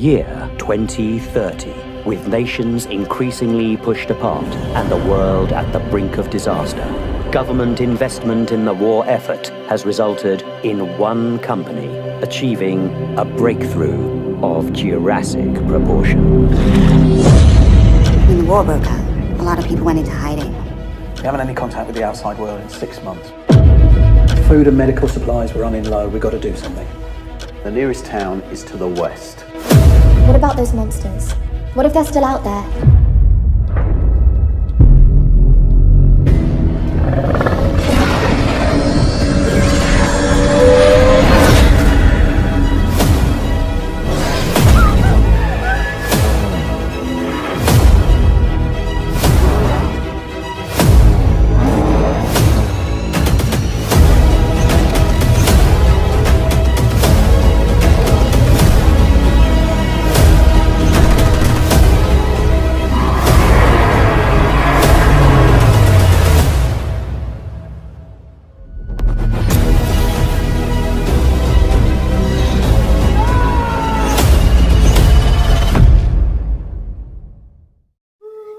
Year 2030, with nations increasingly pushed apart and the world at the brink of disaster, government investment in the war effort has resulted in one company achieving a breakthrough of Jurassic proportion. When the war broke out, a lot of people went into hiding. We haven't had any contact with the outside world in 6 months. Food and medical supplies were running low. We've got to do something. The nearest town is to the west. What about those monsters? What if they're still out there?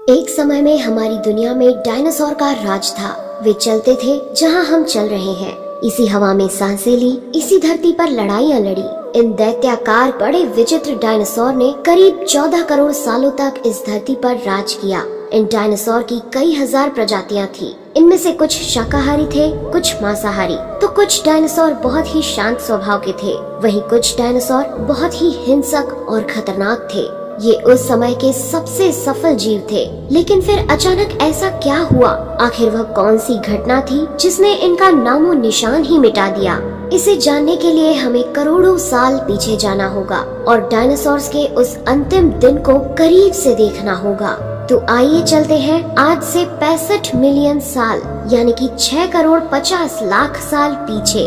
एक समय में हमारी दुनिया में dinosaur का राज था। वे चलते थे जहां हम चल रहे हैं। इसी हवा में सांसें ली, इसी धरती पर लड़ाइयां लड़ी। इन दैत्याकार बड़े विचित्र डायनासोर ने करीब 14 करोड़ सालों तक इस धरती पर राज किया। इन डायनासोर की कई हजार प्रजातियां थी। इनमें से कुछ शाकाहारी थे, कुछ मांसाहारी। तो कुछ डायनासोर बहुत ही शांत स्वभाव के थे, वहीं कुछ डायनासोर बहुत ही हिंसक और खतरनाक थे। ये उस समय के सबसे सफल जीव थे। लेकिन फिर अचानक ऐसा क्या हुआ? आखिर वह कौन सी घटना थी जिसने इनका नामो निशान ही मिटा दिया? इसे जानने के लिए हमें करोड़ों साल पीछे जाना होगा और डायनासोर्स के उस अंतिम दिन को करीब से देखना होगा। तो आइए चलते हैं आज से 65 मिलियन साल यानी कि 6 करोड़ 50 लाख साल पीछे।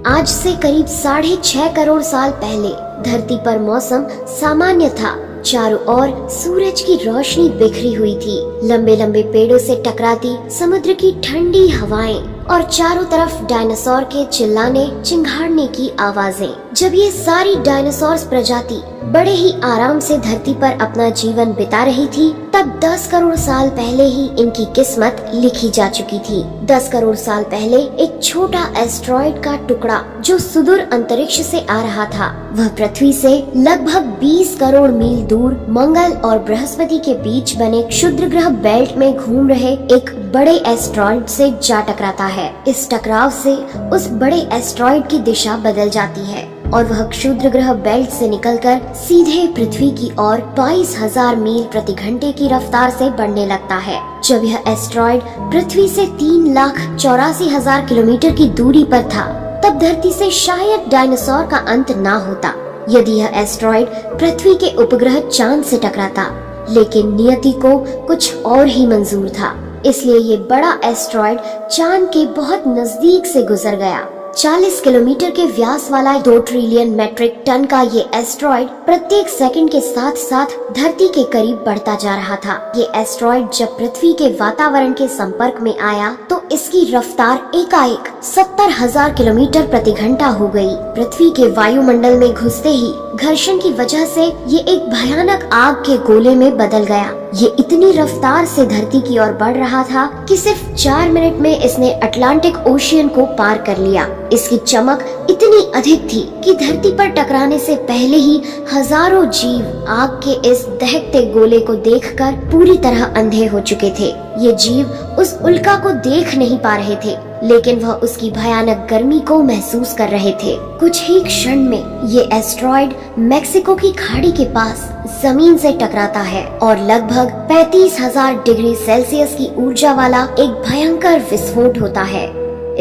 आज से करीब 6.5 करोड़ साल पहले धरती पर मौसम सामान्य था। चारों ओर सूरज की रोशनी बिखरी हुई थी। लंबे लंबे पेड़ों से टकराती समुद्र की ठंडी हवाएं और चारों तरफ डायनासोर के चिल्लाने चिंघाड़ने की आवाजें। जब ये सारी डायनासोर प्रजाति बड़े ही आराम से धरती पर अपना जीवन बिता रही थी, तब 10 करोड़ साल पहले ही इनकी किस्मत लिखी जा चुकी थी। 10 करोड़ साल पहले एक छोटा एस्ट्रॉइड का टुकड़ा जो सुदूर अंतरिक्ष से आ रहा था, वह पृथ्वी से लगभग 20 करोड़ मील दूर मंगल और बृहस्पति के बीच बने क्षुद्र ग्रह बेल्ट में घूम रहे एक बड़े एस्ट्रॉइड से जा टकराता है। इस टकराव से उस बड़े एस्ट्रॉइड की दिशा बदल जाती है और वह क्षुद्र ग्रह बेल्ट से निकलकर सीधे पृथ्वी की ओर 22,000 मील प्रति घंटे की रफ्तार से बढ़ने लगता है। जब यह एस्ट्रॉइड पृथ्वी से 3,84,000 किलोमीटर की दूरी पर था, तब धरती से शायद डायनासोर का अंत ना होता यदि यह एस्ट्रॉइड पृथ्वी के उपग्रह चांद से टकराता। लेकिन नियति को कुछ और ही मंजूर था, इसलिए ये बड़ा एस्ट्रॉइड चांद के बहुत नजदीक से गुजर गया। 40 किलोमीटर के व्यास वाला 2 ट्रिलियन मेट्रिक टन का ये एस्ट्रॉइड प्रत्येक सेकंड के साथ साथ धरती के करीब बढ़ता जा रहा था। ये एस्ट्रॉइड जब पृथ्वी के वातावरण के संपर्क में आया तो इसकी रफ्तार एकाएक 70,000 किलोमीटर प्रति घंटा हो गई। पृथ्वी के वायुमंडल में घुसते ही घर्षण की वजह से ये एक भयानक आग के गोले में बदल गया। ये इतनी रफ्तार से धरती की ओर बढ़ रहा था कि सिर्फ 4 मिनट में इसने अटलांटिक ओशियन को पार कर लिया। इसकी चमक इतनी अधिक थी कि धरती पर टकराने से पहले ही हजारों जीव आग के इस दहकते गोले को देखकर पूरी तरह अंधे हो चुके थे। ये जीव उस उल्का को देख नहीं पा रहे थे, लेकिन वह उसकी भयानक गर्मी को महसूस कर रहे थे। कुछ ही क्षण में ये एस्ट्रॉइड मेक्सिको की खाड़ी के पास जमीन से टकराता है और लगभग 35,000 डिग्री सेल्सियस की ऊर्जा वाला एक भयंकर विस्फोट होता है।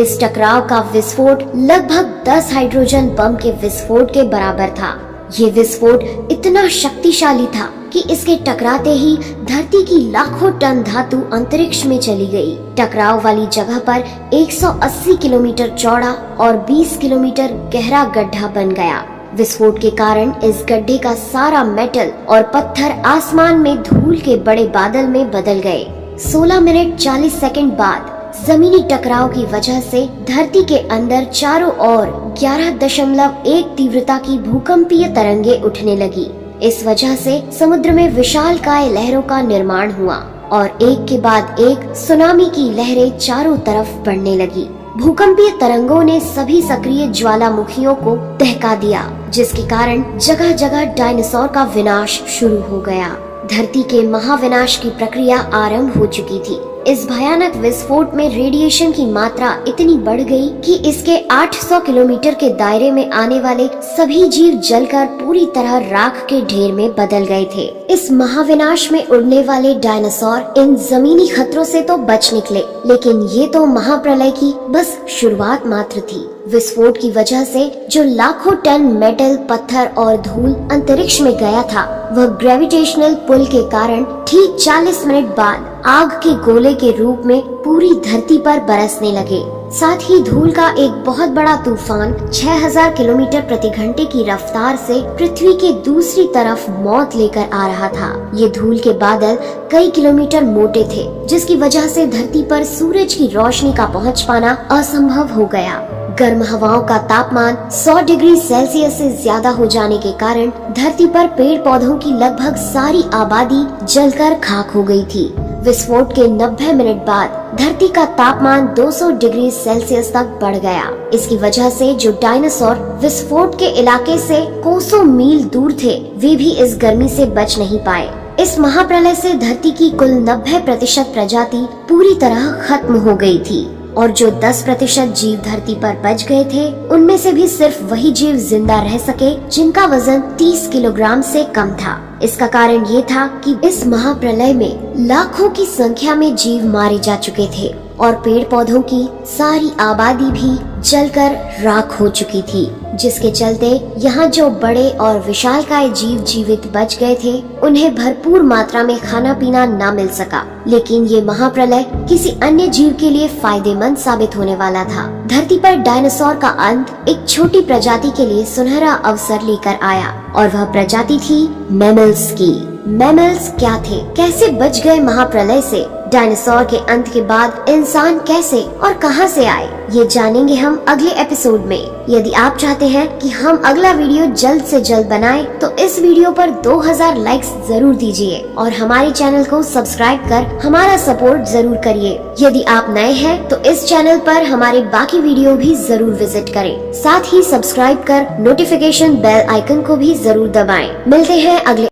इस टकराव का विस्फोट लगभग 10 हाइड्रोजन बम के विस्फोट के बराबर था। ये विस्फोट इतना शक्तिशाली था कि इसके टकराते ही धरती की लाखों टन धातु अंतरिक्ष में चली गई। टकराव वाली जगह पर 180 किलोमीटर चौड़ा और 20 किलोमीटर गहरा गड्ढा बन गया। विस्फोट के कारण इस गड्ढे का सारा मेटल और पत्थर आसमान में धूल के बड़े बादल में बदल गए। 16 मिनट 40 सेकंड बाद जमीनी टकराव की वजह से धरती के अंदर चारों ओर 11.1 तीव्रता की भूकंपीय तरंगे उठने लगी। इस वजह से समुद्र में विशालकाय लहरों का निर्माण हुआ और एक के बाद एक सुनामी की लहरें चारों तरफ बढ़ने लगी। भूकंपीय तरंगों ने सभी सक्रिय ज्वालामुखियों को दहका दिया, जिसके कारण जगह जगह डायनासोर का विनाश शुरू हो गया। धरती के महाविनाश की प्रक्रिया आरंभ हो चुकी थी। इस भयानक विस्फोट में रेडिएशन की मात्रा इतनी बढ़ गई कि इसके 800 किलोमीटर के दायरे में आने वाले सभी जीव जलकर पूरी तरह राख के ढेर में बदल गए थे। इस महाविनाश में उड़ने वाले डायनासोर इन जमीनी खतरों से तो बच निकले, लेकिन ये तो महाप्रलय की बस शुरुआत मात्र थी। विस्फोट की वजह से जो लाखों टन मेटल, पत्थर और धूल अंतरिक्ष में गया था, वह ग्रेविटेशनल पुल के कारण ठीक 40 मिनट बाद आग के गोले के रूप में पूरी धरती पर बरसने लगे। साथ ही धूल का एक बहुत बड़ा तूफान 6000 किलोमीटर प्रति घंटे की रफ्तार से पृथ्वी के दूसरी तरफ मौत लेकर आ रहा था। ये धूल के बादल कई किलोमीटर मोटे थे, जिसकी वजह से धरती पर सूरज की रोशनी का पहुंच पाना असंभव हो गया। गर्म हवाओं का तापमान 100 डिग्री सेल्सियस से ज्यादा हो जाने के कारण धरती पर पेड़ पौधों की लगभग सारी आबादी जलकर खाक हो गई थी। विस्फोट के 90 मिनट बाद धरती का तापमान 200 डिग्री सेल्सियस तक बढ़ गया। इसकी वजह से जो डायनासोर विस्फोट के इलाके से कोसों मील दूर थे, वे भी इस गर्मी से बच नहीं पाए। इस महाप्रलय से धरती की कुल 90% प्रजाति पूरी तरह खत्म हो गई थी और जो 10% जीव धरती पर बच गए थे, उनमें से भी सिर्फ वही जीव जिंदा रह सके जिनका वजन 30 किलोग्राम से कम था। इसका कारण ये था कि इस महाप्रलय में लाखों की संख्या में जीव मारे जा चुके थे और पेड़ पौधों की सारी आबादी भी जलकर राख हो चुकी थी, जिसके चलते यहाँ जो बड़े और विशालकाय जीव जीवित बच गए थे, उन्हें भरपूर मात्रा में खाना पीना न मिल सका। लेकिन ये महाप्रलय किसी अन्य जीव के लिए फायदेमंद साबित होने वाला था। धरती पर डायनासोर का अंत एक छोटी प्रजाति के लिए सुनहरा अवसर लेकर आया और वह प्रजाति थी मैमल्स की। मैमल्स क्या थे, कैसे बच गए महाप्रलय से, डायनासोर के अंत के बाद इंसान कैसे और कहां से आए, ये जानेंगे हम अगले एपिसोड में। यदि आप चाहते हैं कि हम अगला वीडियो जल्द से जल्द बनाएं, तो इस वीडियो पर 2000 लाइक्स जरूर दीजिए और हमारे चैनल को सब्सक्राइब कर हमारा सपोर्ट जरूर करिए। यदि आप नए हैं तो इस चैनल पर हमारे बाकी वीडियो भी जरूर विजिट करें। साथ ही सब्सक्राइब कर नोटिफिकेशन बेल आइकन को भी जरूर दबाएं। मिलते हैं अगले